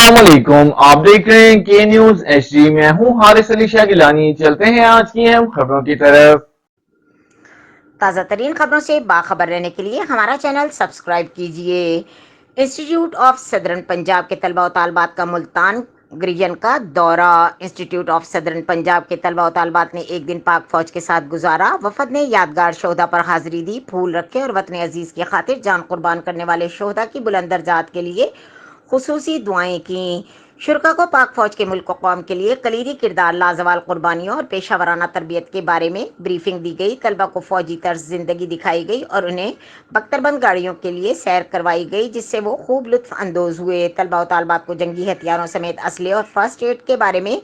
अस्सलाम वालेकुम, आप देख रहे हैं के न्यूज HD। मैं हूं हारिस अली शाह गिलानी। चलते हैं आज की अहम खबरों की तरफ। ताज़ा तरीन खबरों से बाखबर रहने के लिए हमारा चैनल सब्सक्राइब कीजिए। इंस्टीट्यूट ऑफ सदर्न पंजाब के तलबा व तालबात का मुल्तान रीजन का दौरा। इंस्टीट्यूट ऑफ सदर्न पंजाब के तलबा व तालबात ने एक दिन पाक फौज के साथ गुजारा। वफद ने यादगार शोहदा पर हाजिरी दी, फूल रखे और वतन अजीज की खातिर जान कुर्बान करने वाले शोहदा की बुलंद दर्जात के लिए खुसूसी दुआएं की। शुरका को पाक फौज के मुल्क कौम के लिए कलीदी किरदार, लाजवाल कुर्बानियों और पेशा वराना तरबियत के बारे में ब्रीफिंग दी गई। तलबा को फौजी तर्ज जिंदगी दिखाई गई और उन्हें बख्तरबंद गाड़ियों के लिए सैर करवाई गई, जिससे वो खूब लुत्फ अंदोज हुए। तलबा व तालबात को जंगी हथियारों समेत असले और फर्स्ट एड के बारे में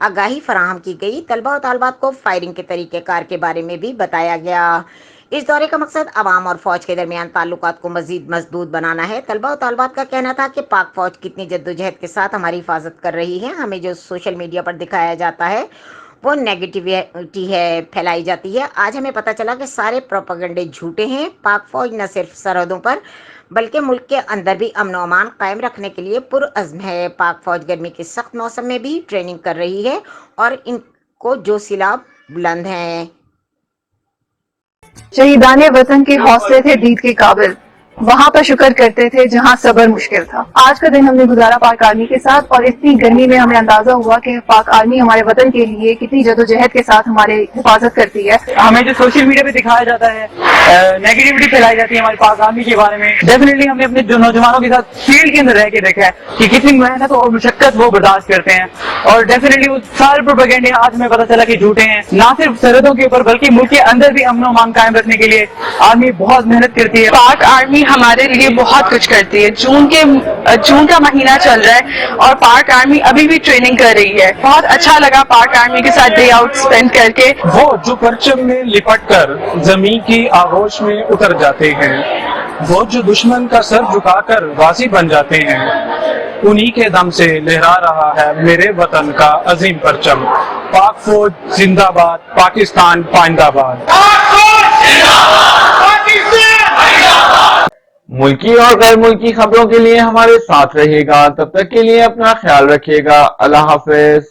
आगाही फराहम की गई। तलबा व तालबात को फायरिंग के तरीक़ेकार के बारे में भी बताया गया। इस दौरे का मकसद आवाम और फौज के दरमियान ताल्लुकात को मजीद मजबूत बनाना है। तलबा और तालबात का कहना था कि पाक फौज कितनी जद्दोजहद के साथ हमारी हिफाजत कर रही है। हमें जो सोशल मीडिया पर दिखाया जाता है वो नेगेटिविटी है, फैलाई जाती है। आज हमें पता चला कि सारे प्रोपेगेंडे झूठे हैं। पाक फौज न सिर्फ सरहदों पर बल्कि मुल्क के अंदर भी अमन और अमान कायम रखने के लिए पुरअज़्म है। पाक फौज गर्मी के सख्त मौसम में भी ट्रेनिंग कर रही है और इनको जो सिला बुलंद है। शहीदाने वतन के हौसले थे दीद के काबिल, वहाँ पर शुक्र करते थे जहाँ सबर मुश्किल था। आज का दिन हमने गुजारा पाक आर्मी के साथ और इतनी गर्मी में हमें अंदाजा हुआ कि पाक आर्मी हमारे वतन के लिए कितनी जदोजहद के साथ हमारे हिफाजत करती है। हमें जो सोशल मीडिया पे दिखाया जाता है, नेगेटिविटी फैलाई जाती है हमारे पाक आर्मी के बारे में, डेफिनेटली हमने अपने जो नौजवानों के साथ फील्ड के अंदर रह के देखा है कि कितनी मेहनत और मुशक्कत वो बर्दाश्त करते हैं। और डेफिनेटली वो सारे प्रोपेगेंडे आज हमें पता चला कि झूठे हैं। ना सिर्फ सरहदों के ऊपर बल्कि मुल्क के अंदर भी अमन और अमान कायम रखने के लिए आर्मी बहुत मेहनत करती है। पाक आर्मी हमारे लिए बहुत कुछ करती है। जून का महीना चल रहा है और पाक आर्मी अभी भी ट्रेनिंग कर रही है। बहुत अच्छा लगा पाक आर्मी के साथ डे आउट स्पेंड करके। वो जो परचम में लिपट कर जमीन की आगोश में उतर जाते हैं, वो जो दुश्मन का सर झुकाकर गाजी बन जाते हैं, उन्हीं के दम से लहरा रहा है मेरे वतन का अजीम परचम। पाक फौज जिंदाबाद, पाकिस्तान पाइंदाबाद। मुल्की और गैर मुल्की खबरों के लिए हमारे साथ रहिएगा। तब तक के लिए अपना ख्याल रखिएगा। अल्लाह हाफिज।